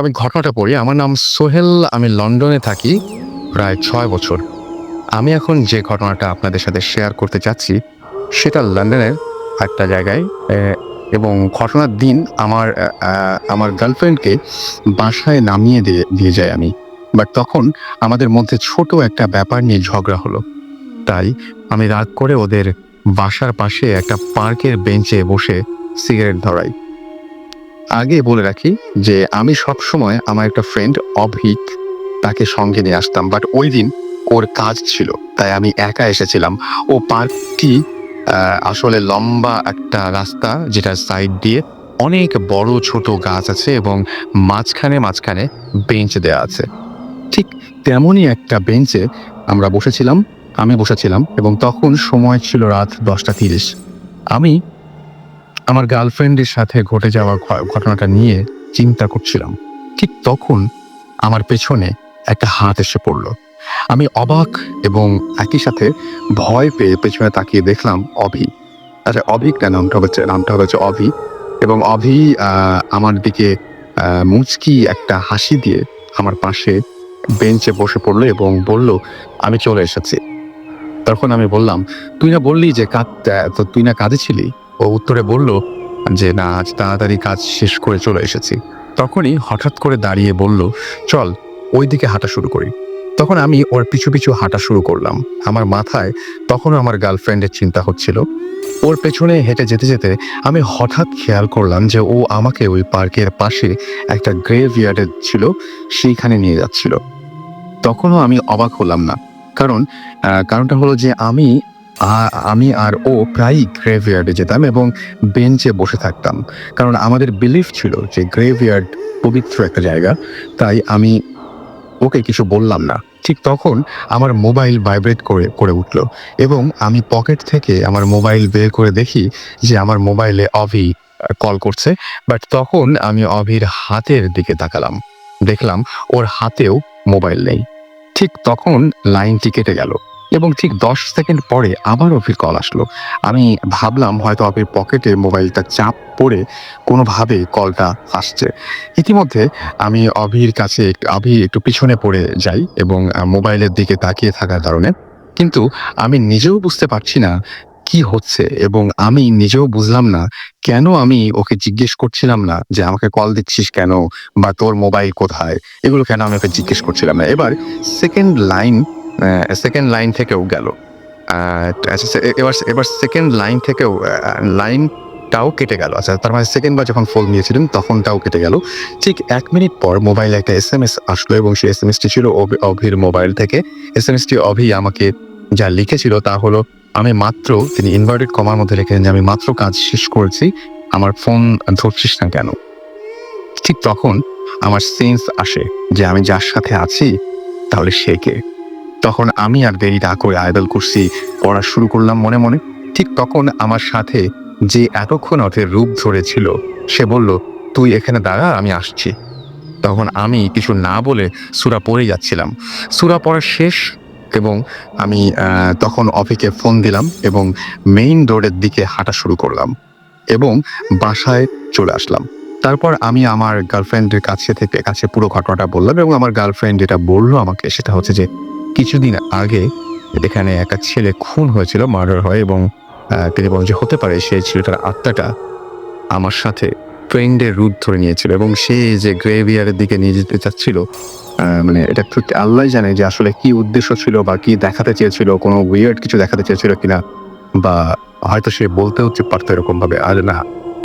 আমি ঘটনাটা পড়ি। আমার নাম সোহেল। আমি লন্ডনে থাকি প্রায় ৬ বছর। আমি এখন যে ঘটনাটা আপনাদের সাথে শেয়ার করতে চাচ্ছি, সেটা লন্ডনের একটা জায়গায় এবং ঘটনার দিন আমার গার্লফ্রেন্ডকে বাসায় নামিয়ে দিয়ে যাই আমি। বাট তখন আমাদের মধ্যে ছোট একটা ব্যাপার নিয়ে ঝগড়া হলো। তাই আমি রাগ করে ওদের বাসার পাশে একটা পার্কের বেঞ্চে বসে সিগারেট ধরাই। আগে বলে রাখি যে আমি সবসময় আমার একটা ফ্রেন্ড অভিক তাকে সঙ্গে নিয়ে আসতাম। বাট ঐদিন ওর কাজ ছিল। তাই আমি একা এসেছিলাম। ও পার্কটি আসলে লম্বা একটা রাস্তা যেটার সাইড দিয়ে অনেক বড় ছোট গাছ আছে এবং মাঝখানে বেঞ্চ দেয়া আছে। ঠিক তেমনই একটা বেঞ্চে আমরা বসেছিলাম। আমি বসেছিলাম এবং তখন সময় ছিল রাত ১০:৩০। আমি আমার গার্লফ্রেন্ডের সাথে ঘটে যাওয়া ঘটনাটা নিয়ে চিন্তা করছিলাম। ঠিক তখন আমার পেছনে একটা হাত এসে পড়ল। আমি অবাক এবং একই সাথে ভয় পেয়ে পেছনে তাকিয়ে দেখলাম অভি। আচ্ছা, অভিক না, নামটা হচ্ছে অভি। এবং অভি আমার দিকে মুচকি একটা হাসি দিয়ে আমার পাশে বেঞ্চে বসে পড়ল এবং বলল, "আমি চলে এসেছি।" তখন আমি বললাম, "তুই না বললি যে তুই না কাজে ছিলি?" ও উত্তরে বলল যে, "না, আজ তাড়াতাড়ি কাজ শেষ করে চলে এসেছি।" তখনই হঠাৎ করে দাঁড়িয়ে বলল, "চল ওইদিকে হাঁটা শুরু করি।" তখন আমি ওর পিছু হাঁটা শুরু করলাম। আমার মাথায় তখনও আমার গার্লফ্রেন্ডের চিন্তা হচ্ছিল। ওর পেছনে হেঁটে যেতে আমি হঠাৎ খেয়াল করলাম যে ও আমাকে ওই পার্কের পাশে একটা গ্রেভইয়ার্ড ছিল, সেইখানে নিয়ে যাচ্ছিল। তখনও আমি অবাক হলাম না। কারণ কারণটা হলো যে আমি আর ও প্রায়ই গ্রেভইয়ার্ডে যেতাম এবং বেঞ্চে বসে থাকতাম। কারণ আমাদের বিলিফ ছিল যে গ্রেভইয়ার্ড পবিত্র একটা জায়গা। তাই আমি ওকে কিছু বললাম না। ঠিক তখন আমার মোবাইল ভাইব্রেট করে উঠল এবং আমি পকেট থেকে আমার মোবাইল বের করে দেখি যে আমার মোবাইলে অভি কল করছে। বাট তখন আমি অভির হাতের দিকে তাকালাম। দেখলাম ওর হাতেও মোবাইল নেই। ঠিক তখন লাইনটি কেটে গেল এবং ঠিক ১০ সেকেন্ড পরে আবার অভির কল আসলো। আমি ভাবলাম হয়তো অভির পকেটে মোবাইলটা চাপ পড়ে কোনোভাবে কলটা আসছে। ইতিমধ্যে আমি অভি একটু পিছনে পড়ে যাই এবং মোবাইলের দিকে তাকিয়ে থাকার কারণে। কিন্তু আমি নিজেও বুঝতে পারছি না কি হচ্ছে এবং আমি নিজেও বুঝলাম না কেন আমি ওকে জিজ্ঞেস করছিলাম না যে, "আমাকে কল দিচ্ছিস কেন? বা তোর মোবাইল কোথায়?" এগুলো কেন আমি ওকে জিজ্ঞেস করছিলাম না। এবার সেকেন্ড লাইন সেকেন্ড লাইন থেকেও গেল। আ আচ্ছা, এবার সেকেন্ড লাইন থেকেও লাইনটাও কেটে গেল। আচ্ছা, তার মানে সেকেন্ড বার যখন ফোন দিয়েছিলেন তখনটাও কেটে গেল। ঠিক ১ মিনিট পর মোবাইলে একটা এসএমএস আসলো এবং সেই এসএমএসটি ছিল অভির মোবাইল থেকে। এসএমএসটি অভি আমাকে যা লিখেছিল তা হলো, তিনি ইনভার্টেড কমার মধ্যে লিখেছেন যে, "আমি মাত্র কাজ শেষ করেছি। আমার ফোন ধরছিস না কেন?" ঠিক তখন আমার সেন্স আসে যে আমি যার সাথে আছি তাহলে সে কে? তখন আমি আর দেরি না করে আয়াতুল কুরসি পড়া শুরু করলাম মনে। ঠিক তখন আমার সাথে যে এতক্ষণ অথের রূপ ধরেছিল সে বলল, "তুই এখানে দাঁড়া, আমি আসছি।" তখন আমি কিছু না বলে সূরা পড়েই যাচ্ছিলাম। সূরা পড়া শেষ এবং আমি তখন অভিকে ফোন দিলাম এবং মেইন রোডের দিকে হাঁটা শুরু করলাম এবং বাসায় চলে আসলাম। তারপর আমি আমার গার্লফ্রেন্ডের কাছে পুরো ঘটনাটা বললাম এবং আমার গার্লফ্রেন্ড যেটা বলল আমাকে সেটা হচ্ছে যে, কিছুদিন আগে এখানে একটা ছেলে খুন হয়েছিল, মার্ডার হয় এবং তিনি বলেন যে হতে পারে সেই ছেলেটার আত্মাটা আমার সাথে ফ্রেন্ডের রূপ ধরে নিয়েছিল এবং সে যে গ্রেভিয়ারের দিকে নিয়ে যেতে চাচ্ছিল, মানে এটা সত্যি আল্লাহই জানে যে আসলে কি উদ্দেশ্য ছিল বা কি দেখাতে চেয়েছিল, কোনো উইয়ার্ড কিছু দেখাতে চেয়েছিল কিনা, বা হয়তো সে বলতেও পারতো এরকম ভাবে। আর না,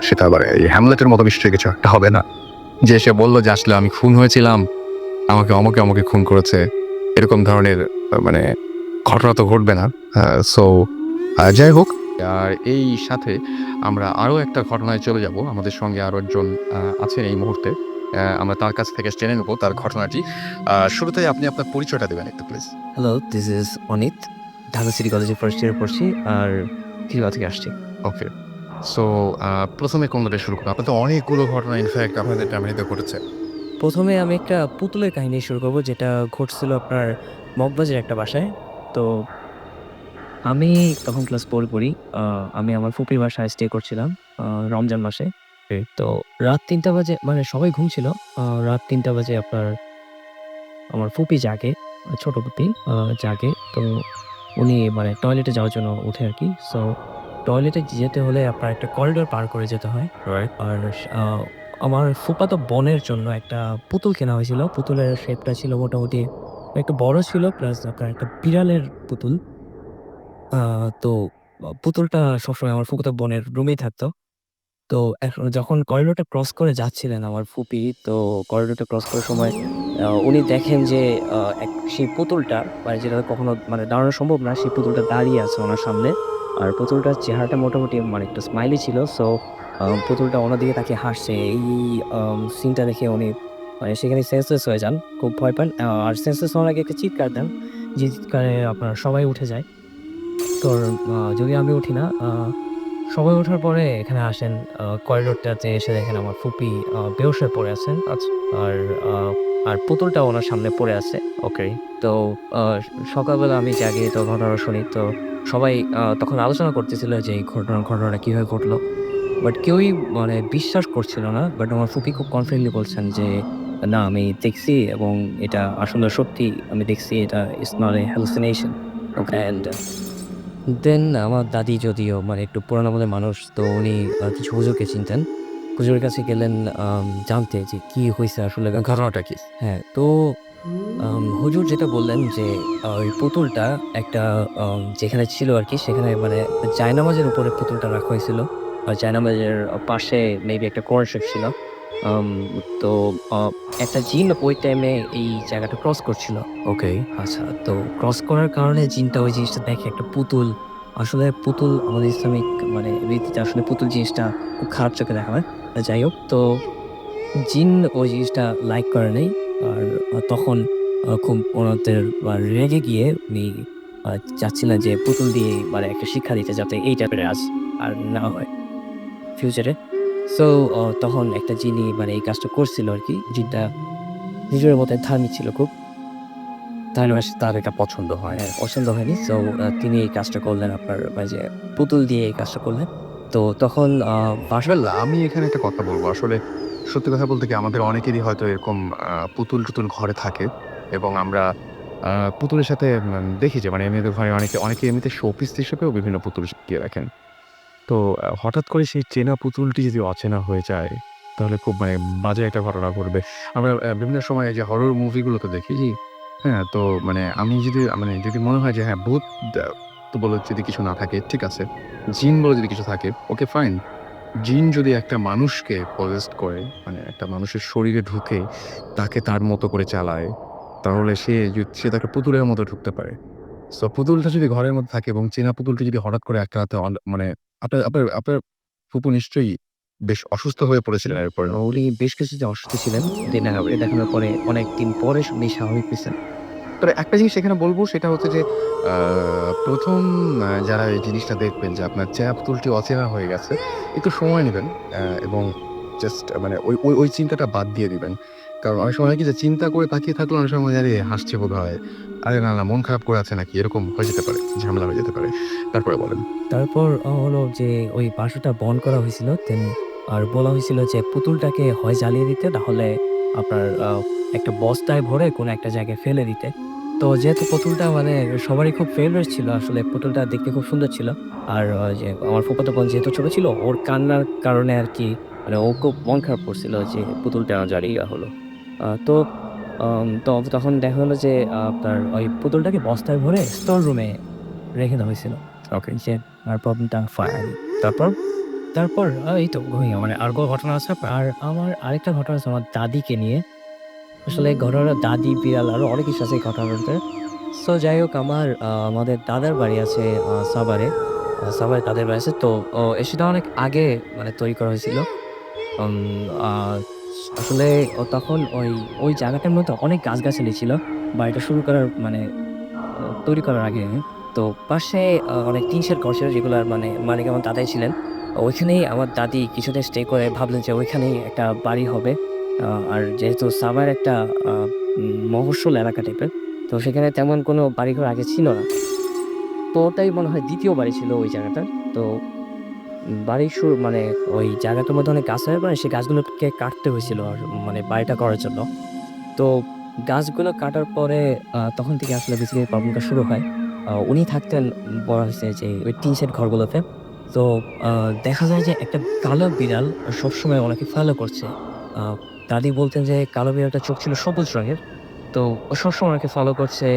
সেটা আবার এই হ্যামলেটের মতো নিশ্চয়ই কিছু একটা হবে না যে সে বলল যে আসলে আমি খুন হয়েছিলাম, আমাকে অমুকে খুন করেছে। এরকম ধরনের মানে ঘটনা তো ঘটবে না। সো যাই হোক, আর এই সাথে আমরা আরো একটা ঘটনায় চলে যাব। আমাদের সঙ্গে আরো একজন আছেন এই মুহূর্তে। আমরা তার কাছ থেকে জেনে নেব তার ঘটনাটি। শুরুতেই আপনি আপনার পরিচয়টা দিবেন একটু please. Hello, this is Anit. Dhaka city কলেজে ফার্স্ট ইয়ারে পড়ছি। আর খিলগাঁও থেকে আসছি। ওকে। সো ১ম এ কোন দিয়ে শুরু করব? আপনার তো অনেকগুলো ঘটনা ইনফেক্ট আপনাদের ফ্যামিলিতে ঘটেছে। ১ম এ আমি একটা পুতুলের কাহিনী শুরু করব, যেটা ঘটছিল আপনার মগবাজারের একটা বাসায়। তো আমি তখন ক্লাস 4 এ পড়ি। আ আমি আমার ফুপির বাসায় স্টে করছিলাম রমজান মাসে। তো রাত ৩টা বাজে মানে সবাই ঘুমছিল। রাত ৩টা বাজে আপনার আমার ফুপি জাগে, ছোট ফুপি জাগে। তো উনি মানে টয়লেটে যাওয়ার জন্য উঠে আরকি। সো টয়লেটে যেতে হলে আপনার একটা করিডোর পার করে যেতে হয়। রাইট। আর আ আমার ফুফাতো বোনের জন্য একটা পুতুল কেনা হয়েছিল। পুতুলের শেপটা ছিল মোটামুটি একটু বড় ছিল প্লাস আপনার একটা বিড়ালের পুতুল। আ তো পুতুলটা সবসময় আমার ফুফাতো বোনের রুমেই থাকতো। তো যখন করিডোরটা ক্রস করে যাচ্ছিলেন আমার ফুপি, তো করিডোরটা ক্রস করার সময় উনি দেখেন যে সেই পুতুলটা মানে যেটা কখনো মানে দাঁড়ানো সম্ভব না, সেই পুতুলটা দাঁড়িয়ে আছে ওনার সামনে। আর পুতুলটার চেহারাটা মোটামুটি মানে একটু স্মাইলি ছিল। সো পুতুলটা ওনার দিকে তাকিয়ে হাসছে। এই সিনটা দেখে উনি মানে সেখানে সেন্সলেস হয়ে যান। খুব ভয় পান। আর সেন্সলেস হওয়ার আগে একটা চিৎকার দেন। যে চিৎকারে আপনার সবাই উঠে যায়। তো যদিও আমি উঠি না। সবাই ওঠার পরে এখানে আসেন করিডোরটাতে এসে দেখেন আমার ফুপি বেহুশ হয়ে পড়ে আছেন। আচ্ছা। আর আ আর পুতুলটাও ওনার সামনে পড়ে আছে। ওকে। তো আ সকালবেলা আমি জাগি তো ঘটনা শুনি। তো সবাই তখন আলোচনা করতেছিল যে এই ঘটনাটা কিভাবে ঘটলো। বাট কেউই মানে বিশ্বাস করছিল না। বাট আমার ফুপি খুব কনফিডেন্টলি বলছেন যে, "না আমি দেখছি এবং এটা আসলে সত্যি আমি দেখছি এটা it's not a hallucination." Okay. And then আমার দাদি যদিও মানে একটু পুরানো আমলের মানুষ, তো উনি কিছু হুজুরকে চিনতেন। হুজুরের কাছে গেলেন জানতে যে কি হইছে আসলে ঘটনাটা কি? হ্যাঁ, তো হুজুর যেটা বললেন যে ওই পুতুলটা একটা যেখানে ছিল আরকি সেখানে মানে জায়নামাজের উপরে পুতুলটা রাখা হয়েছিল। জায়নামাজের পাশে মেবি একটা কোরআন শরীফ ছিল। আম তো আ একটা জিন ওই টাইমে এই জায়গাটা ক্রস করছিল। ওকে, আচ্ছা। তো ক্রস করার কারণে জিনটা ওই জিনিসটা দেখে একটা পুতুল। আসলে পুতুল আমাদের ইসলামিক মানে রীতিতে আসলে পুতুল জিনিসটা খুব খারাপ চোখে দেখা হয়। যাই হোক তো জিন ওই জিনিসটা লাইক করে নাই। আর তখন খুব ওনাদের রেগে গিয়ে উনি আ চাচ্ছিলেন যে পুতুল দিয়ে মানে একটা শিক্ষা দিতে যাতে এই টাইপের কাজ আর না হয় ফিউচারে। সো তখন একটা জিনি মানে এই কাজটা করছিল আরকি। জিনটা নিজের মধ্যে ধার্মিক ছিল খুব। তাহলে ধার্মিক তার এটা পছন্দ হয়। হ্যাঁ, পছন্দ হয়নি। সো তিনি এই কাজটা করলেন আপনার ওই যে পুতুল দিয়ে এই কাজটা করলেন। তো তখন বাসা ওয়েল আমি এখানে একটা কথা বলব। আসলে সত্যি কথা বলতে কি আমাদের অনেকেরই হয়তো এরকম পুতুল-টুতুল ঘরে থাকে এবং আমরা আ পুতুলের সাথে দেখি যে মানে এমনিতে ঘরে অনেকে এমনিতে শোপিস হিসেবেও বিভিন্ন পুতুল সাজিয়ে রাখেন। তো হঠাৎ করে সেই চেনা পুতুলটি যদি অচেনা হয়ে যায়, তাহলে খুব মানে বাজে একটা ঘটনা ঘটবে। আমরা বিভিন্ন সময় এই যে হরর মুভিগুলোতে দেখি, জি, হ্যাঁ? তো মানে আমি যদি মানে যদি মনে হয় যে হ্যাঁ, ভূত দা তো বলে যদি কিছু না থাকে, ঠিক আছে। জিন বলে যদি কিছু থাকে, ওকে ফাইন। জিন যদি একটা মানুষকে possessed করে, মানে একটা মানুষের শরীরে ঢুকে তাকে তার মতো করে চালায়, তাহলে সে তো একটা পুতুলের মতো ঢুকতে পারে। সো পুতুলটা যদি ঘরের মধ্যে থাকে এবং চেনা পুতুলটি যদি হঠাৎ করে একটা রাতে মানে আপনার ফুপু নিশ্চয়ই বেশ অসুস্থ হয়ে পড়েছিলেন এরপরে? উনি বেশ কিছুদিন অসুস্থ ছিলেন। দেখানোর পরে অনেকদিন পরে উনি স্বাভাবিক হইছেন। তবে একটা জিনিস এখানে বলব সেটা হচ্ছে যে আ ১ম যারা এই জিনিসটা দেখবেন যে আপনার চেনা পুতুলটি অচেনা হয়ে গেছে, একটু সময় নিবেন এবং জাস্ট মানে ওই চিন্তাটা বাদ দিয়ে দিবেন। কারণ অনেক সময় হয় কি যে চিন্তা করে তাকিয়ে থাকলে অনেক সময় আরে হাসছে বোধহয়। আরে না, মন খারাপ করে আছে নাকি? এরকম হয়ে যেতে পারে। ঝামেলা হয়ে যেতে পারে। তারপরে বলেন। তারপর হলো যে ওই বাসাটা বন্ধ করা হয়েছিল। দেন আর বলা হয়েছিল যে পুতুলটাকে হয় জ্বালিয়ে দিতে না হলে আপনার একটা বস্তায় ভরে কোনো একটা জায়গায় ফেলে দিতে। তো যেহেতু পুতুলটা মানে সবারই খুব ফেভারিট ছিল আসলে পুতুলটা দেখতে খুব সুন্দর ছিল। আর যে আমার ফুফাতো বোন যেহেতু ছোট ছিল ওর কান্নার কারণে আরকি মানে ও খুব মন খারাপ করছিল যে পুতুলটা জ্বালিয়ে দেওয়া হলো। তো তখন দেখা হলো যে আপনার ওই পুতুলটাকে বস্তায় ভরে স্টোর রুমে রেখে দেওয়া হয়েছিল। ওকে। যে আর প্রবলেমটা ফাইন। তারপর? তারপর এই তো মানে আর কোনো ঘটনা আছে আপনার? আর আমার আরেকটা ঘটনা আছে আমার দাদিকে নিয়ে। আসলে ঘটনাটা দাদি, বিড়াল আরো অনেক কিছু আছে এই ঘটনার ভিতরে। সো যাই হোক আমার আমাদের দাদার বাড়ি আছে সাভারে। সাভারে তাদের বাড়ি আছে। তো সেটা অনেক আগে মানে তৈরি করা হয়েছিল। উম আ আসলে তখন ওই জায়গাটার মধ্যে অনেক গাছগাছালি ছিল। বাড়িটা শুরু করার মানে তৈরি করার আগে। তো পাশে অনেক টিন শেড ঘর ছিল যেগুলার মানে মালিক আমার দাদাই ছিলেন। ওইখানেই আমার দাদি কিছুদিন স্টে করে ভাবলেন যে ওইখানেই একটা বাড়ি হবে। আর যেহেতু সাভার একটা আ মফস্বল এলাকা টাইপের। তো সেখানে তেমন কোনো বাড়িঘর আগে ছিল না। তো ওটাই মনে হয় ২য় বাড়ি ছিল ওই জায়গাটার। তো বাড়ির শুরু মানে ওই জায়গাটার মধ্যে অনেক গাছ হয়, মানে সেই গাছগুলোকে কাটতে হয়েছিল আর মানে বাড়িটা করার জন্য। তো গাছগুলো কাটার পরে তখন থেকে আসলে বেসিক্যালি প্রবলেমটা শুরু হয়। উনি থাকতেন বলা হইছে যে ওই টিন শেড ঘরগুলোতে। তো আ দেখা যায় যে একটা কালো বিড়াল সবসময় ওনাকে ফলো করছে। আ দাদি বলতেন যে কালো বিড়ালটার চোখ ছিল সবুজ রঙের। তো ও সবসময় ওনাকে ফলো করছে।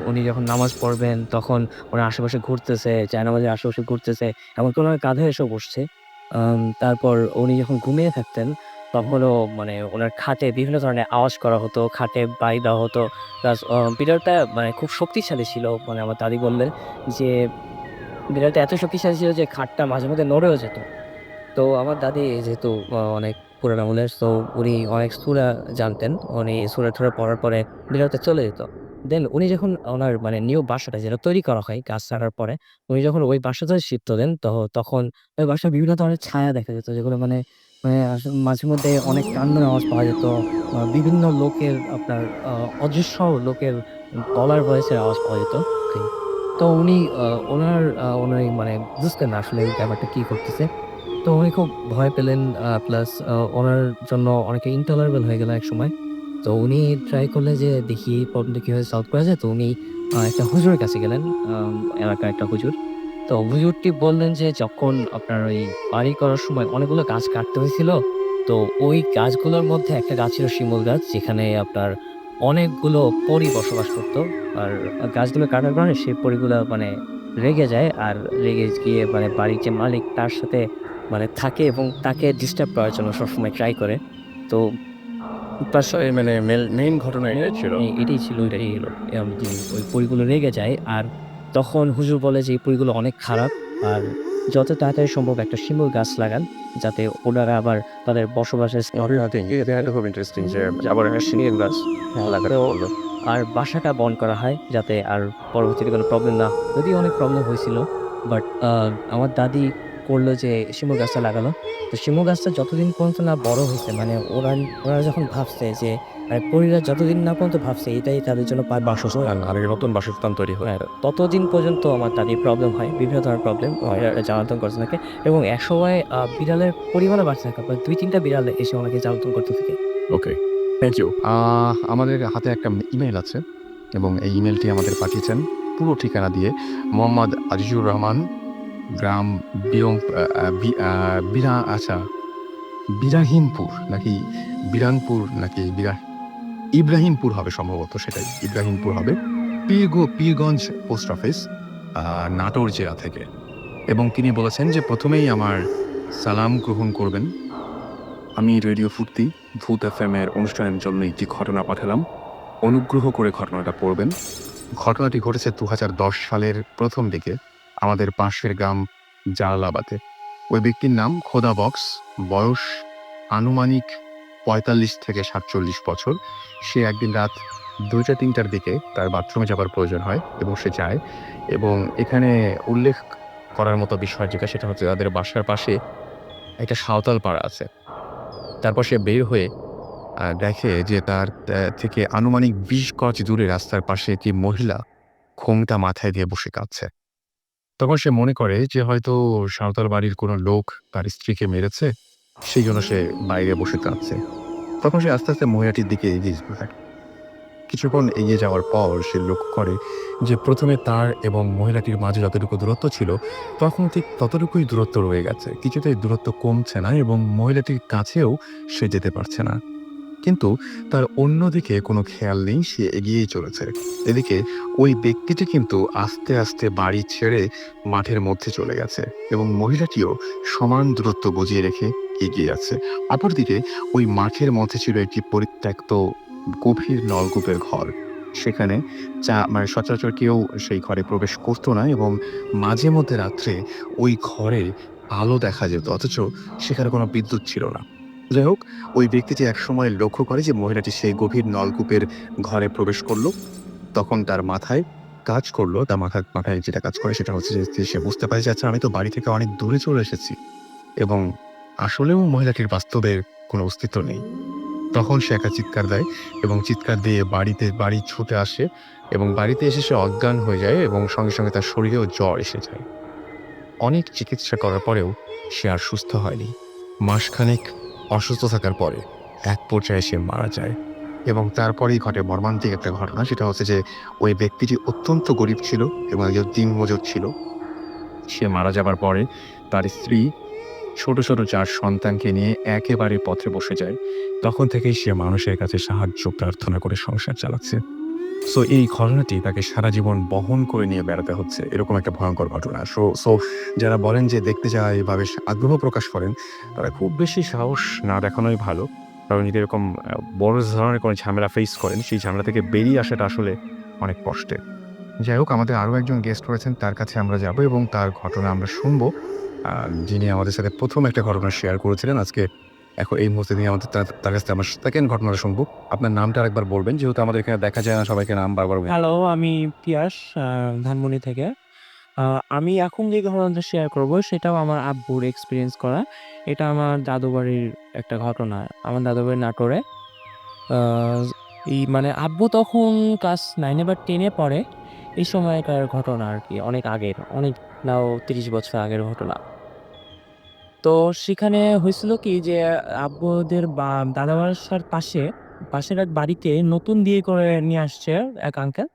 উনি যখন নামাজ পড়বেন তখন ওনার আশেপাশে ঘুরতেছে, জায়নামাজের আশেপাশে ঘুরতেছে। এমনকি ওনার কাঁধে এসেও বসছে। তারপর উনি যখন ঘুমিয়ে থাকতেন তখনও মানে উনার খাটে বিভিন্ন ধরনের আওয়াজ করা হতো, খাটে বাড়ি দেওয়া হতো। প্লাস বিড়ালটা মানে খুব শক্তিশালী ছিল। মানে আমার দাদি বললেন যে, বিড়ালটা এত শক্তিশালী ছিল যে খাটটা মাঝে মধ্যে নড়েও যেত। তো আমার দাদি যেহেতু অনেক পুরান আমলের, সো উনি অনেক সূরা জানতেন। উনি সূরা-টুরা পড়ার পরে বিড়ালটা চলে যেত। দেন উনি যখন ওনার মানে নিউ বাসাটা যেটা তৈরি করা হয় গাছ ছাড়ার পরে, উনি যখন ওই বাসাতে শিফট হলেন তখন ওই বাসায় বিভিন্ন ধরনের ছায়া দেখা যেত যেগুলো মানে মানে মাঝে মধ্যে অনেক কান্নার আওয়াজ পাওয়া যেত। বিভিন্ন লোকের আপনার আ অদৃশ্য লোকের গলার ভয়েসের আওয়াজ পাওয়া যেত। ওকে। তো উনি উনি মানে বুঝতেন না আসলে এই ব্যাপারটা কি ঘটতেছে। তো উনি খুব ভয় পেলেন প্লাস উনার জন্য অনেকে ইনটলারেবল হয়ে গেল একসময়। তো উনি ট্রাই করলেন যে দেখি প্রবলেমটা কিভাবে সলভ করা যায়। তো উনি একটা হুজুরের কাছে গেলেন। আম এলাকার একটা হুজুর। তো হুজুরটি বললেন যে যখন আপনার ওই বাড়ি করার সময় অনেকগুলো গাছ কাটতে হয়েছিল। তো ওই গাছগুলোর মধ্যে একটা গাছ ছিল শিমুল গাছ যেখানে আপনার অনেকগুলো পরী বসবাস করত। আর গাছগুলো কাটার কারণে সেই পরীগুলা মানে রেগে যায়। আর রেগে গিয়ে মানে বাড়ির যে মালিক তার সাথে মানে থাকে এবং তাকে ডিস্টার্ব করার জন্য সবসময় ট্রাই করে। তো প্লাস মানে মেইন ঘটনা এটাই ছিল। এটাই ছিল, এটাই হলো যে ওই পরীগুলো রেগে যায়। আর তখন হুজুর বলে যে, "এই পরীগুলো অনেক খারাপ। আর যত তাড়াতাড়ি সম্ভব একটা শিমুল গাছ লাগান। যাতে ওনারা আবার তাদের বসবাসের স্থান।" এটা খুব ইন্টারেস্টিং যে আবার শিনিয়ার গাছ লাগাতে তো বলল। আর বাসাটা বন্ধ করা হয় যাতে আর পরবর্তীতে কোনো প্রবলেম না হয়। যদিও অনেক প্রবলেম হয়েছিল। বাট আমার দাদি করল যে শিমুল গাছটা লাগালো। তো শিমুল গাছটা যতদিন পর্যন্ত না বড় হইছে মানে ওনারা যখন ভাবছে যে মানে পরিবার যতদিন না পর্যন্ত ভাবছে এটাই তাদের জন্য বাসস্থান। বাসস্থান আর নতুন বাসস্থান তৈরি হয়। হ্যাঁ, ততদিন পর্যন্ত আমার দাদির প্রবলেম হয়। বিভিন্ন ধরনের প্রবলেম জ্বালাতন করতে থাকে এবং একসময় বিড়ালের পরিমাণও বাড়তে থাকে। প্রায় ২-৩ টা বিড়াল এসে ওনাকে জ্বালাতন করতে থাকে। ওকে, থ্যাংক ইউ। আমাদের হাতে একটা ইমেইল আছে এবং এই ইমেইলটি আমাদের পাঠিয়েছেন পুরো ঠিকানা দিয়ে মোহাম্মদ আজিজুর রহমান, গ্রাম বিরং আ আ বি আ বিরা আচ্ছা বিরাহিমপুর নাকি বিরানপুর নাকি ইব্রাহিমপুর হবে সম্ভবত, সেটাই ইব্রাহিমপুর হবে। পীরগঞ্জ পোস্ট অফিস, নাটোর জেলা থেকে। এবং তিনি বলেছেন যে প্রথমেই আমার সালাম গ্রহণ করবেন। আমি রেডিও ফুর্তি ভূত এফএম এর অনুষ্ঠানের জন্য একটি ঘটনা পাঠালাম। অনুগ্রহ করে ঘটনাটা পড়বেন। ঘটনাটি ঘটেছে ২০১০ সালের প্রথম দিকে আমাদের পাশের গ্রাম জালালাবাদে। ওই ব্যক্তির নাম খোদা বক্স, বয়স আনুমানিক ৪৫ থেকে ৪৭ বছর। সে একদিন রাত ২টা-৩টার দিকে তার বাথরুমে যাবার প্রয়োজন হয় এবং সে যায়। এবং এখানে উল্লেখ করার মতো বিষয় যেটা সেটা হচ্ছে তাদের বাসার পাশে একটা সাঁওতাল পাড়া আছে। তারপর সে বের হয়ে দেখে যে তার থেকে আনুমানিক ২০ গজ দূরে রাস্তার পাশে একটি মহিলা ঘোমটা মাথায় দিয়ে বসে কাঁদছে। তখন সে মনে করে যে হয়তো সাঁওতাল বাড়ির কোনো লোক তার স্ত্রীকে মেরেছে, সেইজন্য সে বাইরে বসে কাঁদছে। তখন সে আস্তে, আস্তে মহিলাটির দিকে এগিয়ে যেতে থাকে। কিছুক্ষণ এগিয়ে যাওয়ার পর সে লক্ষ্য করে যে ১ম এ তার এবং মহিলাটির মাঝে যতটুকু দূরত্ব ছিল, তখন ঠিক ততটুকুই দূরত্ব রয়ে গেছে। কিছুতেই দূরত্ব কমছে না এবং মহিলাটির কাছেও সে যেতে পারছে না। কিন্তু তার অন্যদিকে কোনো খেয়াল নেই, সে এগিয়েই চলেছে। এদিকে ওই ব্যক্তিটি কিন্তু আস্তে, আস্তে বাড়ি ছেড়ে মাঠের মধ্যে চলে গেছে এবং মহিলাটিও সমান দূরত্ব বজিয়ে রেখে এগিয়ে যাচ্ছে। অপরদিকে ওই মাঠের মধ্যে ছিল একটি পরিত্যক্ত গভীর নলকূপের ঘর। সেখানে মানে সচরাচর কেউ সেই ঘরে প্রবেশ করত না এবং মাঝে মধ্যে রাত্রে ওই ঘরে আলো দেখা যেত, অথচ সেখানে কোনো বিদ্যুৎ ছিল না। যাই হোক, ওই ব্যক্তিটি একসময় লক্ষ্য করে যে মহিলাটি সেই গভীর নলকূপের ঘরে প্রবেশ করল। তখন তার মাথায় কাজ করলো, তার মাথায় যেটা কাজ করে সেটা হচ্ছে যে সে বুঝতে পারে যে আচ্ছা আমি তো বাড়ি থেকে অনেক দূরে চলে এসেছি এবং আসলেও মহিলাটির বাস্তবে কোনো অস্তিত্ব নেই। তখন সে একটা চিৎকার দেয় এবং চিৎকার দিয়ে বাড়ি ছুটে আসে এবং বাড়িতে এসে সে অজ্ঞান হয়ে যায় এবং সঙ্গে, সঙ্গে তার শরীরেও জ্বর এসে যায়। অনেক চিকিৎসা করার পরেও সে আর সুস্থ হয়নি। মাসখানেক অসুস্থ থাকার পরে এক পর্যায়ে সে মারা যায় এবং তারপরেই ঘটে মর্মান্তিক একটা ঘটনা। সেটা হচ্ছে যে ওই ব্যক্তিটি অত্যন্ত গরিব ছিল এবং একজন দিনমজুর ছিল। সে মারা যাবার পরে তার স্ত্রী ছোট ছোট 4 সন্তানকে নিয়ে একেবারে পথে বসে যায়। তখন থেকেই সে মানুষের কাছে সাহায্য প্রার্থনা করে সংসার চালাচ্ছে। সো এই ঘটনাটি তাকে সারা জীবন বহন করে নিয়ে বেড়াতে হচ্ছে। এরকম একটা ভয়ঙ্কর ঘটনা। সো যারা বলেন যে দেখতে যায় এভাবে আগ্রহ প্রকাশ করেন, তারা খুব বেশি সাহস না দেখানোই ভালো। কারণ যদি এরকম বড় ধরনের কোনো ঝামেলা ফেস করেন, সেই ঝামেলা থেকে বেরিয়ে আসাটা আসলে অনেক কষ্টের। যাই হোক, আমাদের আরও একজন গেস্ট রয়েছেন, তার কাছে আমরা যাব এবং তার ঘটনা আমরা শুনবো। যিনি আমাদের সাথে ১ম একটা ঘটনা শেয়ার করেছিলেন। আজকে এখন এই মুহূর্তে তিনি আমাদের তার কাছ থেকে আমরা সেকেন্ড ঘটনাটা শুনবো। আপনার নামটা আরেকবার বলবেন, যেহেতু আমাদের এখানে দেখা যায় না সবাইকে নাম বারবার হ্যালো, আমি পিয়াস ধানমন্ডি থেকে। আ আমি এখন যে ঘটনাটা শেয়ার করব সেটাও আমার আব্বুর এক্সপেরিয়েন্স করা। এটা আমার দাদু বাড়ির একটা ঘটনা। আমার দাদু বাড়ি নাটোরে। আ মানে আব্বু তখন ক্লাস 9 এ বা 10 এ পড়ে। এই সময়কার ঘটনা আরকি। অনেক আগের। অনেক নাও ৩০ বছর আগের ঘটনা। তো সেখানে হয়েছিল কি যে আব্বুদের দাদা বাসার পাশের এক বাড়িতে নতুন বিয়ে করে নিয়ে আসছে এক আঙ্কেল।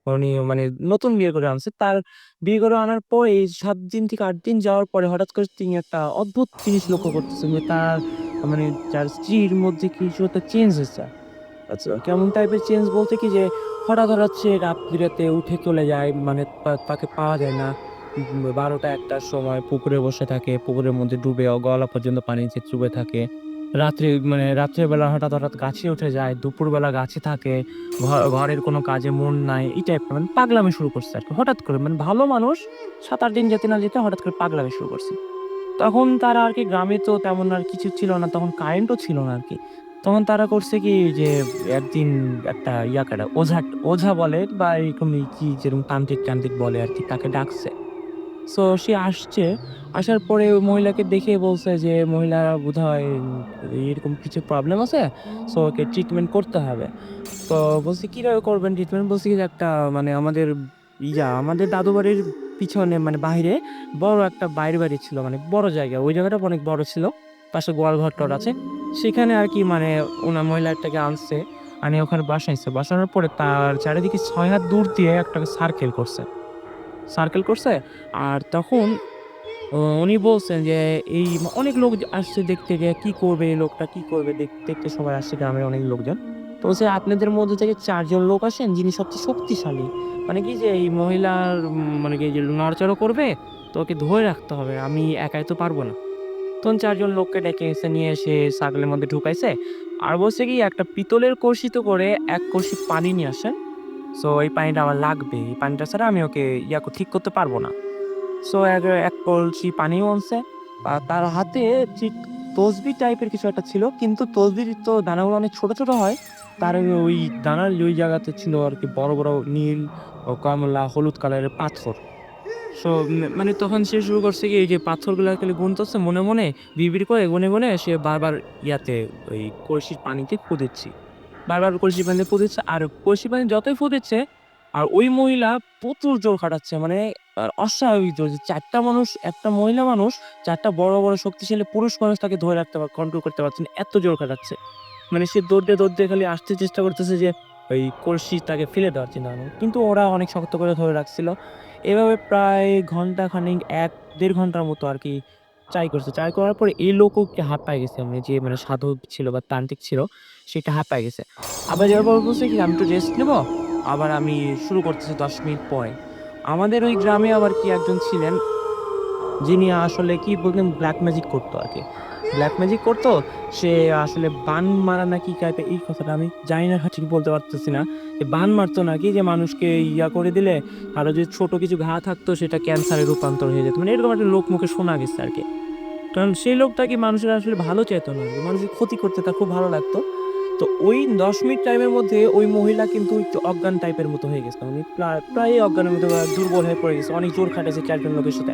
উনি মানে নতুন বিয়ে করে আনছে। তার বিয়ে করে আনার পর এই ৭ দিন থেকে ৮ দিন যাওয়ার পরে হঠাৎ করে তিনি একটা অদ্ভুত জিনিস লক্ষ্য করতেছেন যে তার মানে তার স্ত্রীর মধ্যে কিছু একটা চেঞ্জ হইছে। আচ্ছা, কেমন টাইপের চেঞ্জ বলতে কি যে হঠাৎ সে রাত-বিরাতে উঠে চলে যায়। মানে তাকে পাওয়া যায় না। ১২টা-১টার সময় পুকুরে বসে থাকে। পুকুরের মধ্যে ডুবে গলা পর্যন্ত পানি নিচে চুবে থাকে। রাত্রের বেলা হঠাৎ গাছে উঠে যায়। দুপুরবেলা গাছে থাকে। ঘ ঘরের কোনো কাজে মন নাই। এই টাইপের মানে পাগলামি শুরু করছে আরকি। হঠাৎ করে মানে ভালো মানুষ ৭-৮ দিন যেতে না যেতে হঠাৎ করে পাগলামি শুরু করছে। তখন তারা আরকি গ্রামে তো তেমন আর কিছু ছিল না। তখন কারেন্টও ছিল না আরকি। তখন তারা করছে কি যে একদিন একটা ওঝা বলে বা এরকমই কি যেরকম তান্ত্রিক-টান্ত্রিক বলে আরকি তাকে ডাকছে। সো সে আসছে। আসার পরে ওই মহিলাকে দেখে বলছে যে মহিলা বোধহয় এরকম কিছু প্রবলেম আছে। সো ওকে ট্রিটমেন্ট করতে হবে। তো বলছি, "কিভাবে করবেন ট্রিটমেন্ট?" বলছি কি যে একটা মানে আমাদের দাদু বাড়ির পিছনে মানে বাহিরে বড় একটা বাইরে বাড়ি ছিল। মানে বড় জায়গা। ওই জায়গাটা অনেক বড় ছিল। পাশে গোয়ালঘর-টর আছে। সেখানে আরকি মানে মহিলাটাকে আনছে। আনিয়ে ওখানে বসাইছে। বসানোর পরে তার চারিদিকে ৬ হাত দূর দিয়ে একটা সার্কেল করছে। সার্কেল করছে। আর তখন উনি বলছেন যে এই অনেক লোক আসছে দেখতে যে কি করবে এই লোকটা, কি করবে দেখতে সবাই আসছে গ্রামের অনেক লোকজন। তো বলছে আপনাদের মধ্যে থেকে ৪ জন লোক আসেন যিনি সবচেয়ে শক্তিশালী। মানে কি যে এই মহিলার মানে কি যে নড়াচড়া করবে তো ওকে ধরে রাখতে হবে। আমি একাই তো পারব না। তখন ৪ জন লোককে ডেকে নিয়ে এসে সার্কেলের মধ্যে ঢুকাইছে। আর বলছে কি একটা পিতলের কলসিতে করে ১ কলসি পানি নিয়ে আসেন। সো এই পানিটা আমার লাগবে। এই পানিটা ছাড়া আমি ওকে ঠিক করতে পারব না। সো এক কলসি পানিও আনছে। তার হাতে ঠিক তসবি টাইপের কিছু একটা ছিল। কিন্তু তসবির তো দানাগুলো অনেক ছোট হয়। তার ওই দানার ওই জায়গাতে ছিল আরকি বড় নীল ও কমলা, হলুদ কালারের পাথর। সো মানে তখন সে শুরু করছে কি এই যে পাথরগুলা খালি গুনতেছে মনে বিড়বিড় করে গুনে সে বারবার ওই কলসির পানিতে ফু দিচ্ছি। বারবার কলসির পানিতে ফু দিচ্ছে। আর কলসির পানি যতই ফু দিচ্ছে আর ওই মহিলা প্রচুর জোর খাটাচ্ছে। মানে অস্বাভাবিক জোর যে ৪ টা মানুষ, একটা মহিলা মানুষ ৪ টা বড় শক্তিশালী পুরুষ মানুষ তাকে ধরে রাখতে কন্ট্রোল করতে পারছে না। এত জোর খাটাচ্ছে। মানে সে দৌড় দিয়ে খালি আসতে চেষ্টা করতেছে যে ওই কলসি তাকে ফেলে দেওয়ার চিন্তা-ভাবনা। কিন্তু ওরা অনেক শক্ত করে ধরে রাখছিল। এভাবে প্রায় ঘন্টাখানেক ১-১.৫ ঘন্টার মতো আরকি ট্রাই করছে। ট্রাই করার পরে এই লোকও কি হাঁপায় গেছে। মানে যে মানে সাধু ছিল বা তান্ত্রিক ছিল সেটা হাঁপায় গেছে। আবার যাওয়ার পর বলছে কি আমি একটু রেস্ট নিবো। আবার আমি শুরু করতেছি ১০ মিনিট পরে। আমাদের ওই গ্রামে আবার কি একজন ছিলেন যিনি আসলে কি বলতেন ব্লাক ম্যাজিক করতো আরকি। ব্লাক ম্যাজিক করতো। সে আসলে বান মারা না কি টাইপের এই কথাটা আমি জানি না ঠিক বলতে পারতেছি না। বান মারতো নাকি যে মানুষকে করে দিলে কারো যদি ছোট কিছু ঘা থাকতো সেটা ক্যান্সারে রূপান্তর হয়ে যেত। মানে এরকম একটা লোকমুখে শোনা গেছে আরকি। কারণ সেই লোকটা কি মানুষের আসলে ভালো চাইতো না আরকি। মানুষের ক্ষতি করতে তার খুব ভালো লাগতো। তো ওই ১০ মিনিট টাইমের মধ্যে ওই মহিলা কিন্তু একটু অজ্ঞান টাইপের মতো হয়ে গেছে। মানে প্রায় অজ্ঞানের মতো বা দুর্বল হয়ে পড়ে গেছে। অনেক জোর খাটাইছে ৪ জন লোকের সাথে।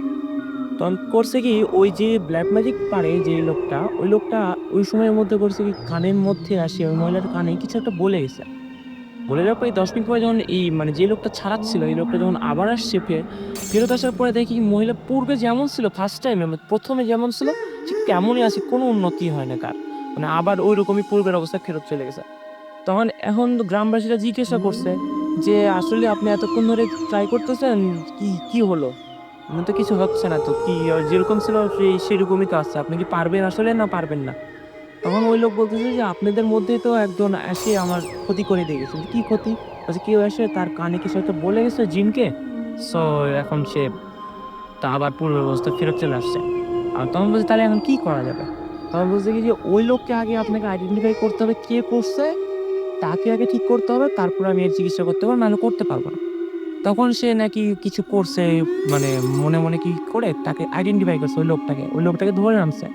তখন করছে কি ওই যে ব্লাক ম্যাজিক পারে যে লোকটা, ওই লোকটা ওই সময়ের মধ্যে করছে কি কানের মধ্যে আসে ওই মহিলার কানে কিছু একটা বলে গেছে। বলে যাওয়ার পরে 10 মিনিট পরে যখন এই মানে যে লোকটা ছাড়াচ্ছিল, এই লোকটা যখন আবার আসছে ফেরত আসার পরে দেখি মহিলা পূর্বে যেমন ছিল ফার্স্ট টাইমে ১ম এ যেমন ছিল ঠিক তেমনই আছে, কোনো উন্নতি হয় না কার। মানে আবার ঐরকমই পূর্বের অবস্থায় ফেরত চলে গেছে। তখন এখন গ্রামবাসীরা জিজ্ঞাসা করছে যে, "আসলে আপনি এতক্ষণ ধরে ট্রাই করতেছেন, কি হলো? মানে তো কিছু হচ্ছে না তো। কি যেরকম ছিল সেরকমই তো আছে। আপনি কি পারবেন আসলে না পারবেন না?" তখন ওই লোক বলতেছে যে, "আপনাদের মধ্যেই তো একজন এসে আমার ক্ষতি করে দিয়ে গেছে।" "কি ক্ষতি?" বলছে, "কেউ এসে তার কানে কিছু একটা বলে গেছে জিনকে। সো এখন সে তা আবার পূর্বের অবস্থায় ফেরত চলে আসছে।" তখন বলছি, "তাহলে এখন কি করা যাবে?" তখন বলছে কি যে, "ওই লোককে আগে আপনাকে আইডেন্টিফাই করতে হবে কে করছে, তাকে আগে ঠিক করতে হবে। তারপরে আমি এর চিকিৎসা করতে পারবো, নাহলে করতে পারব না।" তখন সে নাকি কিছু করছে, মানে মনে কি করে তাকে আইডেন্টিফাই করছে ওই লোকটাকে। ওই লোকটাকে ধরে আনছে।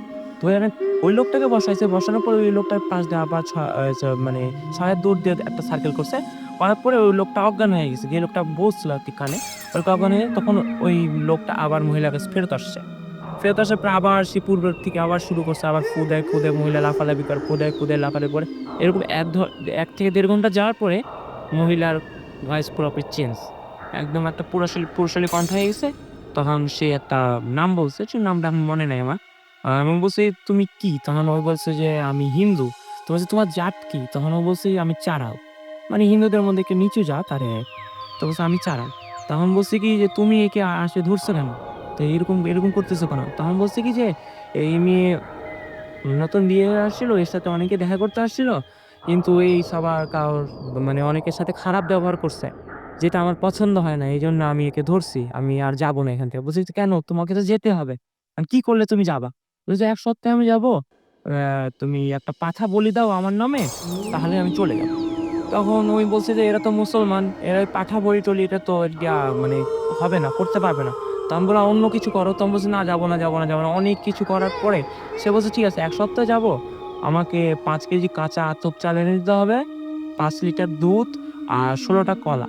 ধরে এনে ওই লোকটাকে বসাইছে। বসানোর পরে ওই লোকটার পাশ দিয়ে আবার ছ আ ছ মানে ৬ হাত দৌড় দিয়ে একটা সার্কেল করছে। করার পরে ওই লোকটা অজ্ঞান হয়ে গেছে। যে লোকটা বলছিল আরকি কানে। ওই লোকটা অজ্ঞান হয়ে তখন ওই লোকটা আবার মহিলার কাছে ফেরত আসছে। ফেরত আসার পরে আবার সে পূর্বের থেকে আবার শুরু করছে। আবার ফু দেয়, মহিলা লাফালাফি করে, ফু দেয়, লাফালাফি করে। এরকম ১ থেকে ১.৫ ঘন্টা যাওয়ার পরে মহিলার ভয়েস পুরোপুরি চেঞ্জ। একদম একটা পুরুষালী কণ্ঠ হয়ে গেছে। তখন সে একটা নাম বলছে, সে নামটা আমার মনে নাই আমার। আমি বলছি, "তুমি কি?" তখন ও বলছে যে, "আমি হিন্দু।" তো বলছি, "তোমার জাত কি?" তখন ও বলছে, "আমি চাড়াও।" মানে হিন্দুদের মধ্যে একটু নিচু জাত আরে। তো বলছে, "আমি চাড়াও।" তখন বলছি কি যে, "তুমি একে আসে ধরছো কেন? তো এরকম করতেছো কেন?" তখন বলছে কি যে, "এই মেয়ে নতুন বিয়ে হয়ে আসছিল, এর সাথে অনেকে দেখা করতে আসছিল। কিন্তু এই সবার কারোর মানে অনেকের সাথে খারাপ ব্যবহার করছে। যেটা আমার পছন্দ হয় না। এজন্য আমি একে ধরছি। আমি আর যাবো না এখান থেকে।" বলছি, "কেন? তোমাকে তো যেতে হবে। কি করলে তুমি যাবা?" বলছে, "১ সপ্তাহে আমি যাবো। তুমি একটা পাঠা বলি দাও আমার নামে, তাহলে আমি চলে যাবো।" তখন ওই বলছে যে, "এরা তো মুসলমান, এরা ওই পাঠা বলি-টলি এটা তো মানে হবে না, করতে পারবে না।" তো আমি বললাম, "অন্য কিছু করো।" তখন বলছে, "না যাবো না, যাবো না, যাবো না।" অনেক কিছু করার পরে সে বলছে, "ঠিক আছে ১ সপ্তাহ যাবো। আমাকে ৫ কেজি কাঁচা আতপ চাল এনে দিতে হবে, ৫ লিটার দুধ আর ১৬ টা কলা।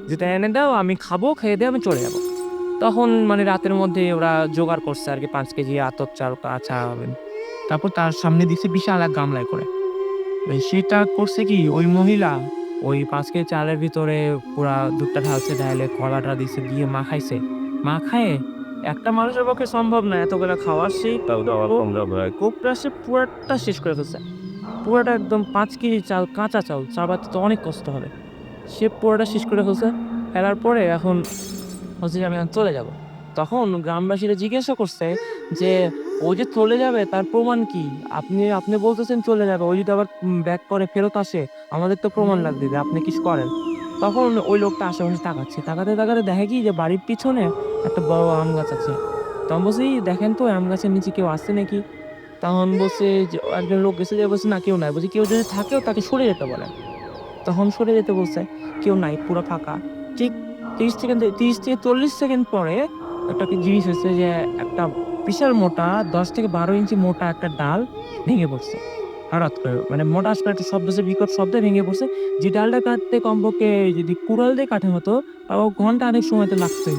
যেটা এনে দাও আমি খাবো, খেয়ে দেয়ে আমি চলে যাবো।" তখন মানে রাতের মধ্যে ওরা জোগাড় করছে আরকি ৫ কেজি আতপ চাল, কাঁচা। তারপর তার সামনে দিছে বিশাল এক গামলায় করে। সেটা করছে কি ওই মহিলা ওই ৫ কেজি চালের ভিতরে পুরা দুধটা ঢালছে, ঢাইলে কলাটা দিছে, দিয়ে মাখাইছে। মাখায়ে একটা মানুষের পক্ষে সম্ভব না এতগুলা খাওয়া। সেই তাও দেওয়া কোপ সম্ভব নয়। কোপটা সে পুরাটা শেষ করে ফেলছে। পুরাটা একদম ৫ কেজি চাল, কাঁচা চাল চাবাতে তো অনেক কষ্ট হবে। সে পুরাটা শেষ করে ফেলছে। ফেলার পরে এখন বলছে যে, "আমি এখন চলে যাবো।" তখন গ্রামবাসীরা জিজ্ঞাসা করছে যে, "ও যে চলে যাবে তার প্রমাণ কি? আপনি বলতেছেন চলে যাবে। ও যদি আবার ব্যাক করে ফেরত আসে, আমাদের তো প্রমাণ লাগবে যে আপনি কিছু করেন।" তখন ওই লোকটা আশেপাশে তাকাচ্ছে। তাকাতে দেখে কি যে বাড়ির পিছনে একটা বড় আম গাছ আছে। তখন বলছি, "দেখেন তো আম গাছের নিচে কেউ আছে নাকি?" তখন বলছে যে একজন লোক গেছে যে বলছে, "না কেউ নাই।" বলছি, "কেউ যদি থাকেও তাকে সরে যেতে বলেন।" তখন সরে যেতে বলছে। কেউ নাই, পুরা ফাঁকা। ঠিক ৩০ থেকে ৪০ সেকেন্ড পরে একটা কি জিনিস হইছে যে একটা বিশাল মোটা ১০ থেকে ১২ ইঞ্চি মোটা একটা ডাল ভেঙে পড়ছে। হঠাৎ করে মানে মোটাস করে একটা শব্দ হচ্ছে, বিকট শব্দে ভেঙে পড়ছে। যে ডালটা কাটতে কমপক্ষে যদি কুড়াল দিয়ে কাটা হতো, তাও ঘন্টা আনেক সময় তো লাগতই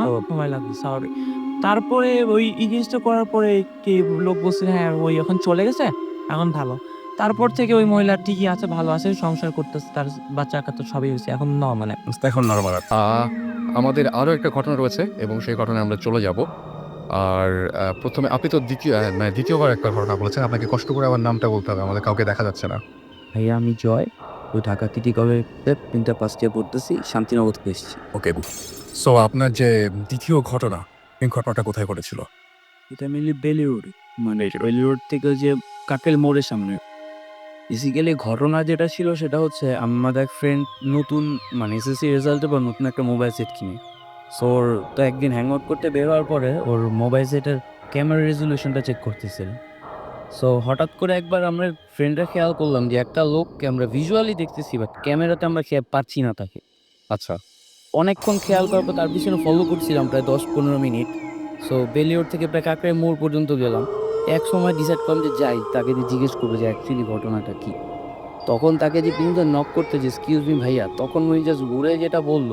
ও সময় লাগতো স্বাভাবিক। তারপরে ওই এই জিনিসটা করার পরে কি লোক বলছে, "হ্যাঁ, ওই এখন চলে গেছে, এখন ভালো।" তারপর থেকে ওই মহিলা ঠিকই আছে, ভালো আছে, সংসার করতেছে। তার বাচ্চা-কাচ্চা সবই হইছে। এখন নরমাল এখন। এখন নরমাল। আমাদের আরো একটা ঘটনা রয়েছে এবং সেই ঘটনায় আমরা চলে যাব। আর ১ম এ আপনি তো মানে ২য় বার একটা ঘটনা বলেছেন। আপনাকে কষ্ট করে আমার নামটা বলতে হবে। আমাদের কাউকে দেখা যাচ্ছে না। ভাইয়া আমি জয়। ওই ঢাকা সিটি কলেজে ইন্টার ফার্স্ট ইয়ার পড়তেছি। শান্তিনগর থেকে এসেছি। ওকে। সো আপনার যে ২য় ঘটনা, এই ঘটনাটা কোথায় ঘটেছিল? এটা মেইনলি বেলি রোডে। মানে বেলি রোড থেকে যে কাকেল মোড়ের সামনে। বেসিক্যালি ঘটনা যেটা ছিল সেটা হচ্ছে আমাদের এক ফ্রেন্ড নতুন মানে এসএসসি রেজাল্টের পর নতুন একটা মোবাইল সেট কিনে। সো ওর তো একদিন হ্যাং আউট করতে বের হওয়ার পরে ওর মোবাইল সেটের ক্যামেরা রেজোলিউশনটা চেক করতেছিল। সো হঠাৎ করে একবার আমরা ফ্রেন্ডরা খেয়াল করলাম যে একটা লোককে আমরা ভিজুয়ালি দেখতেছি বাট ক্যামেরাতে আমরা পাচ্ছি না তাকে। আচ্ছা। অনেকক্ষণ খেয়াল করার পর তার পিছনে ফলো করছিলাম প্রায় ১০-১৫ মিনিট। সো বেলিওর থেকে প্রায় কাকরাই মোড় পর্যন্ত গেলাম। একসময় ডিসাইড করলাম যে যাই, তাকে দিয়ে জিজ্ঞেস করবো যে অ্যাকচুয়ালি ঘটনাটা কী? তখন তাকে যে পিছন নক করতে যে এক্সকিউজ মি ভাইয়া, তখন উনি জাস্ট ঘুরে যেটা বলল,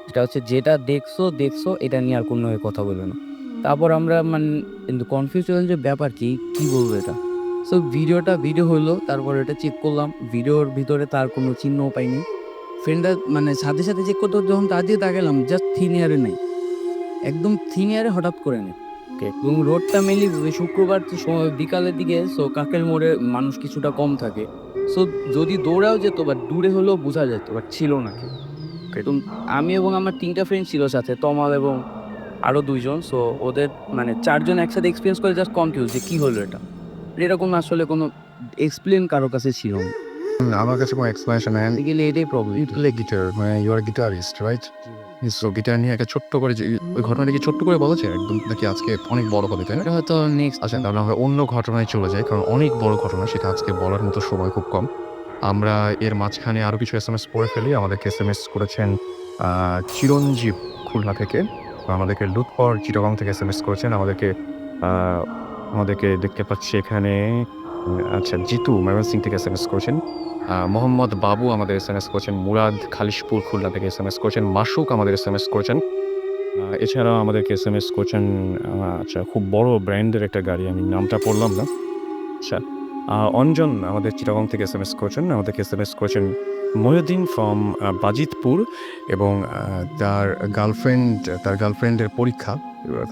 সেটা হচ্ছে যেটা দেখছো এটা নিয়ে আর কোনোভাবে কথা বলবে না। তারপর আমরা কিন্তু কনফিউজ হলাম যে ব্যাপার কি? কি বলবো এটা? সো ভিডিও হলো, তারপর এটা চেক করলাম। ভিডিওর ভিতরে তার কোনো চিহ্নও পাইনি। ফ্রেন্ডরা মানে সাথে সাথে চেক করতে যখন তার দিয়ে তাকালাম জাস্ট থিন এয়ারে নেই, একদম থিন এয়ারে হঠাৎ করে নেই। ওকে, এবং রোডটা মেনলি শুক্রবার বিকালের দিকে, সো কাকের মোড়ে মানুষ কিছুটা কম থাকে। সো যদি দৌড়াও যেত বাট দূরে হলেও বোঝা যেত, বাট ছিল না কেউ। তো আমি এবং আমার ৩টা ফ্রেন্ড ছিল সাথে, তমাল এবং আরও ২ জন। সো ওদের মানে ৪ জন একসাথে এক্সপেরিয়েন্স করে জাস্ট কনফিউজ যে কী হলো এটা? এরকম আসলে কোনো এক্সপ্লেন কারো কাছে ছিল না। আমার কাছে কোনো এক্সপ্লেনেশন নেই। বেসিক্যালি এটাই প্রবলেম। You play guitar, মানে you are a guitarist, right? So guitar নিয়ে একটা ছোট্ট করে যে ওই ঘটনাটা কি ছোট্ট করে বলা যায় একদম, নাকি আজকে অনেক বড় হবে, তাই না? এটা হয়তো নেক্সট আচ্ছা, তাহলে আমরা অন্য ঘটনায় চলে যাই, কারণ অনেক বড় ঘটনা, সেটা আজকে বলার মতো সময় খুব কম। আমরা এর মাঝখানে আরও কিছু এসএমএস পড়ে ফেলি। আমাদেরকে এসএমএস করেছেন চিরঞ্জীব খুলনা থেকে, আমাদেরকে লুৎপর চিটাগং থেকে এসএমএস করেছেন। আমাদেরকে দেখতে পাচ্ছি এখানে আচ্ছা জিতু ময়মনসিংহ থেকে এসএমএস করেছেন। মোহাম্মদ বাবু আমাদের এসএমএস করেছেন। মুরাদ খালিশপুর খুলনা থেকে এসএমএস করেছেন। মাসুক আমাদের এসএমএস করেছেন। এছাড়াও আমাদেরকে এসএমএস করেছেন আচ্ছা খুব বড় ব্র্যান্ডের একটা গাড়ি, আমি নামটা পড়লাম না। আচ্ছা অঞ্জন আমাদের চিটাগং থেকে এসএমএস করেছেন। আমাদেরকে এসএমএস করেছেন মহিউদ্দিন ফ্রম বাজিতপুর, এবং তার গার্লফ্রেন্ডের পরীক্ষা,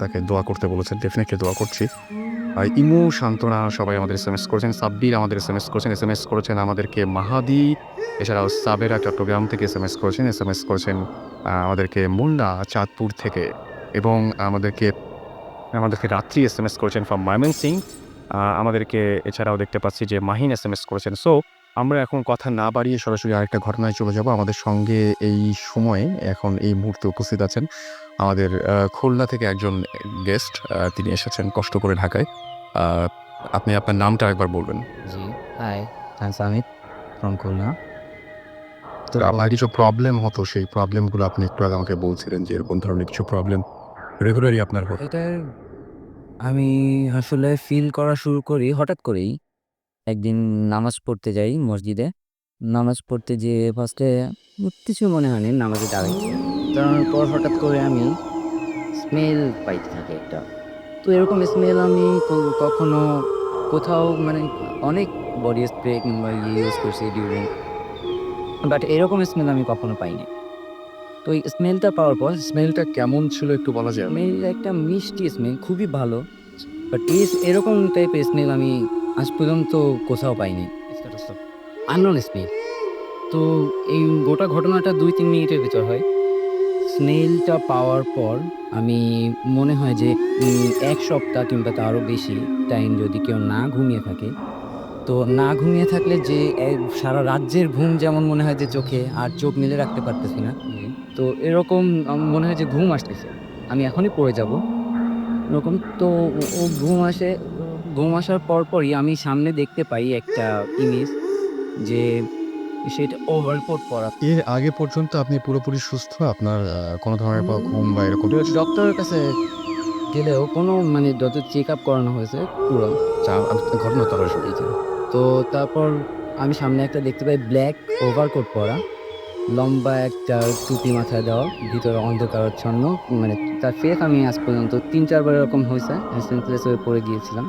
তাকে দোয়া করতে বলেছেন। ডেফিনেটলি দোয়া করছি। ইমু, সান্ত্বনা সবাই আমাদের এসএমএস করেছেন। সাব্বির আমাদের এসএমএস করেছেন। এসএমএস করেছেন আমাদেরকে মাহাদি, এছাড়াও সাবেরা চট্টগ্রাম থেকে এসএমএস করেছেন। এসএমএস করেছেন আমাদেরকে মুন্না চাঁদপুর থেকে, এবং আমাদেরকে রাত্রি এসএমএস করেছেন ফ্রম ময়মনসিংহ। আমাদেরকে এছাড়াও দেখতে পাচ্ছি যে মাহিন এসএমএস করেছেন। সো আমরা এখন কথা না বাড়িয়ে সরাসরি আরেকটা ঘটনায় চলে যাব। আমাদের সঙ্গে এই সময়ে এখন এই মুহূর্তে উপস্থিত আছেন আমাদের খুলনা থেকে একজন গেস্ট। তিনি এসেছেন কষ্ট করে ঢাকায়। আপনি আপনার নামটা একবার বলবেন। জি, high, I'm Samit from Khulna. তো আপনার কিছু প্রবলেম হতো, সেই প্রবলেমগুলো আপনি একটু আগে আমাকে বলছিলেন যে এরকম ধরনের কিছু প্রবলেম রেগুলারই আপনার হতো। এটা আমি আসলে ফিল করা শুরু করি হঠাৎ করেই। একদিন নামাজ পড়তে যাই মসজিদে। নামাজ পড়তে যেয়ে ফার্স্টে কিছু মনে হয়নি, নামাজে দাঁড়াইছি। দাঁড়ানোর পর হঠাৎ করে আমি স্মেল পাইতে থাকি একটা। তো এরকম স্মেল আমি কখনো কোথাও মানে অনেক বডি স্প্রে কিংবা ইউজ করছি ডিওড্রেন্ট, বাট এরকম স্মেল আমি কখনো পাইনি। তো এই স্মেলটা পাওয়ার পর স্মেলটা কেমন ছিল একটু বলা যায়? স্মেল একটা মিষ্টি স্মেল, খুবই ভালো। বাট এরকম টাইপের স্মেল আমি আজ পর্যন্ত কোথাও পাইনি। Unknown smell. তো এই গোটা ঘটনাটা ২-৩ মিনিটের ভিতর হয়। স্মেলটা পাওয়ার পর আমি মনে হয় যে ১ সপ্তাহ কিংবা তারও বেশি টাইম যদি কেউ না ঘুমিয়ে থাকে, তো না ঘুমিয়ে থাকলে যে সারা রাজ্যের ঘুম যেমন মনে হয় যে চোখে, আর চোখ মেলে রাখতে পারতেছি না। তো এরকম মনে হয় যে ঘুম আসতেছে। আমি এখনই পড়ে যাবো। এরকম তো ও ঘুম আসে। ঘুম আসার পরপরই আমি সামনে দেখতে পাই একটা ইমেজ, যে সেটা ওভারকোট পরা। এর আগে পর্যন্ত আপনি পুরোপুরি সুস্থ? আপনার কোনো ধরনের ঘুম বা এরকম? ডক্টরের কাছে গেলেও কোনো মানে যত চেকআপ করানো হয়েছে পুরো ঘটনা তো আসলে এই যে। তো তারপর আমি সামনে একটা দেখতে পাই ব্ল্যাক ওভারকোট পরা, লম্বা একটা টুপি মাথায় দেওয়া, ভিতরে অন্ধকারাচ্ছন্ন। মানে তার ফেস আমি আজ পর্যন্ত ৩-৪ বার এরকম হয়েছে, সেন্সলেস হয়ে পড়ে গিয়েছিলাম।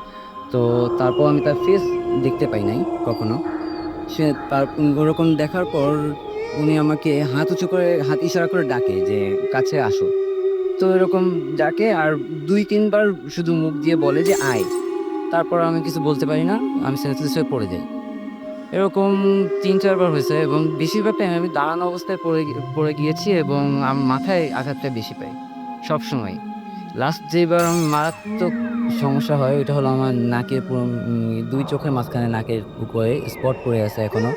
তো তারপর আমি তার ফেস দেখতে পাই নাই কখনো। সে তার ওরকম দেখার পর উনি আমাকে হাত উঁচু করে, হাত ইশারা করে ডাকে যে কাছে আসো। তো এরকম ডাকে আর ২-৩ বার শুধু মুখ দিয়ে বলে যে আয়। তারপর আমি কিছু বলতে পারি না, আমি সেন্সলেস হয়ে পড়ে যাই। এরকম ৩-৪ বার হয়েছে এবং বেশিরভাগ টাইম আমি দাঁড়ানো অবস্থায় পড়ে গিয়েছি এবং মাথায় আঘাতটা বেশি পাই সবসময়। লাস্ট যেবার আমি মারাত্মক সমস্যা হয় ওইটা হলো আমার নাকের পুরো ২ চোখের মাঝখানে নাকের উপরে স্পট পড়ে আছে এখনো।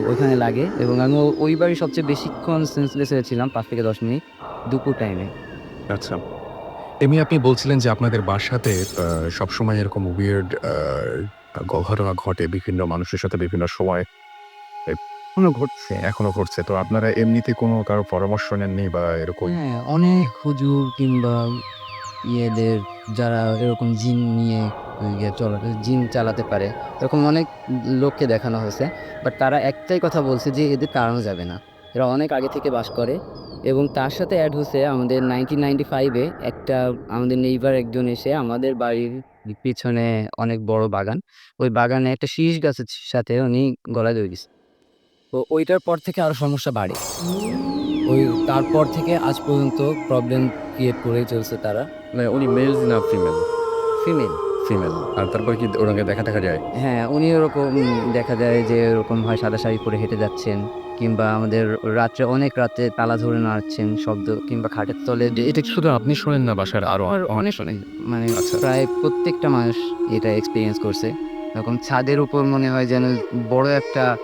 ওইখানে লাগে এবং আমি ওইবারই সবচেয়ে বেশিক্ষণ সেন্সলেস হয়েছিলাম, ৫ থেকে ১০ মিনিট দুপুর টাইমে। আচ্ছা। এমনি আপনি বলছিলেন যে আপনাদের বাসাতে সবসময় এরকম উইয়ার্ড ঘটনা ঘটে বিভিন্ন মানুষের সাথে বিভিন্ন সময়। এখনো ঘটছে। তো আপনারা এমনিতে কোনো কারো পরামর্শ নেননি বা এরকম? হ্যাঁ, অনেক হুজুর কিংবা ইয়েদের যারা এরকম জিন নিয়ে জিন চালাতে পারে, এরকম অনেক লোককে দেখানো হয়েছে। বাট তারা একটাই কথা বলছে যে এদের তাড়ানো যাবে না। এরা অনেক আগে থেকে বাস করে এবং তার সাথে এড হইছে আমাদের 1995 এ একটা আমাদের নেইবার একজন এসে আমাদের বাড়ির পিছনে অনেক বড় বাগান। ওই বাগানে একটা শীষ গাছের সাথে উনি গলায় দড়ি দিছে। তো ওইটার পর থেকে আরও সমস্যা বাড়ে। ওই তারপর থেকে আজ পর্যন্ত প্রবলেম ক্রিয়েট করেই চলছে তারা। মানে উনি মেল না ফিমেল? ফিমেল। ফিমেল। আর তারপর কি ওনাকে দেখা যায়? হ্যাঁ, উনি ওরকম দেখা যায় যে ওরকম হয় সাদা শাড়ি পরে হেঁটে যাচ্ছেন, কিংবা আমাদের রাত্রে অনেক রাতে তালা ধরে নাড়ছেন শব্দ, কিংবা খাটের তলে এটা কি শুধু আপনি শোনেন না, বাসার আরো অনেক মানে আচ্ছা। প্রায় প্রত্যেকটা মানুষ এটা এক্সপিরিয়েন্স করছে। এরকম ছাদের উপর মনে হয় যেন বড় একটা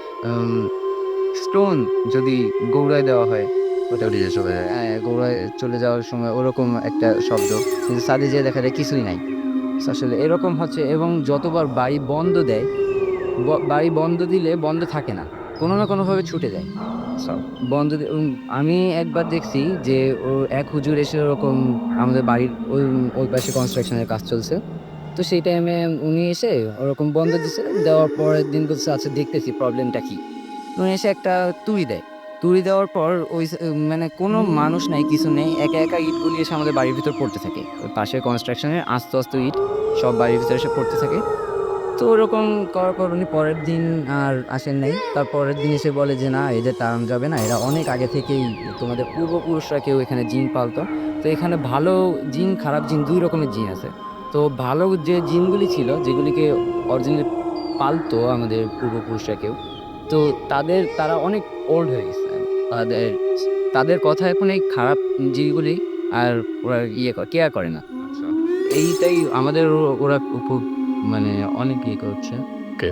স্টোন যদি গৌড়ায় দেওয়া হয়, ওটা উড়িয়ে চলে যায়। হ্যাঁ, গৌড়ায় চলে যাওয়ার সময় ওরকম একটা শব্দ, কিন্তু ছাদে যেয়ে দেখা যায় কিছুই নাই। So আসলে এরকম হচ্ছে, এবং যতবার বাড়ি বন্ধ দেয়, বাড়ি বন্ধ দিলে বন্ধ থাকে না, কোনো না কোনোভাবে ছুটে যায়। So, আমি একবার দেখছি যে ও এক হুজুর এসে ওরকম আমাদের বাড়ির ওই পাশে কনস্ট্রাকশনের কাজ চলছে। তো সেই টাইমে উনি এসে ওরকম বন্ধ দিছে, দেওয়ার পরের দিন বলছে আচ্ছা দেখতেছি প্রবলেমটা কি। উনি এসে একটা তুড়ি দেয়। তুড়ি দেওয়ার পর মানে কোনো মানুষ নাই, কিছু নেই, একা একা ইটগুলি এসে আমাদের বাড়ির ভিতর পড়তে থাকে। ওই পাশের কনস্ট্রাকশনের আস্তে আস্তে ইট সব বাড়ির ভিতরে এসে পড়তে থাকে। তো ওরকম করার পর উনি পরের দিন আর আসেন নাই। তার পরের দিন এসে বলে যে, "না, এদের তাড়ানো যাবে না। এরা অনেক আগে থেকেই, তোমাদের পূর্বপুরুষরা কেউ এখানে জিন পালতো। তো এখানে ভালো জিন, খারাপ জিন ২ রকমের জিন আছে। তো ভালো যে জিনগুলি ছিল, যেগুলিকে অরিজিনালি পালতো আমাদের পূর্বপুরুষরা কেউ, তো তারা অনেক ওল্ড হয়ে গেছে। তাদের তাদের কথা এখন এই খারাপ যেগুলি আর ওরা কেয়ার করে না। আচ্ছা। এইটাই আমাদের ওরা মানে অনেক করছে। ওকে।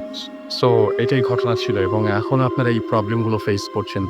সো এটাই ঘটনা ছিল এবং এখন আপনারা এই প্রবলেমগুলো ফেস করছেন।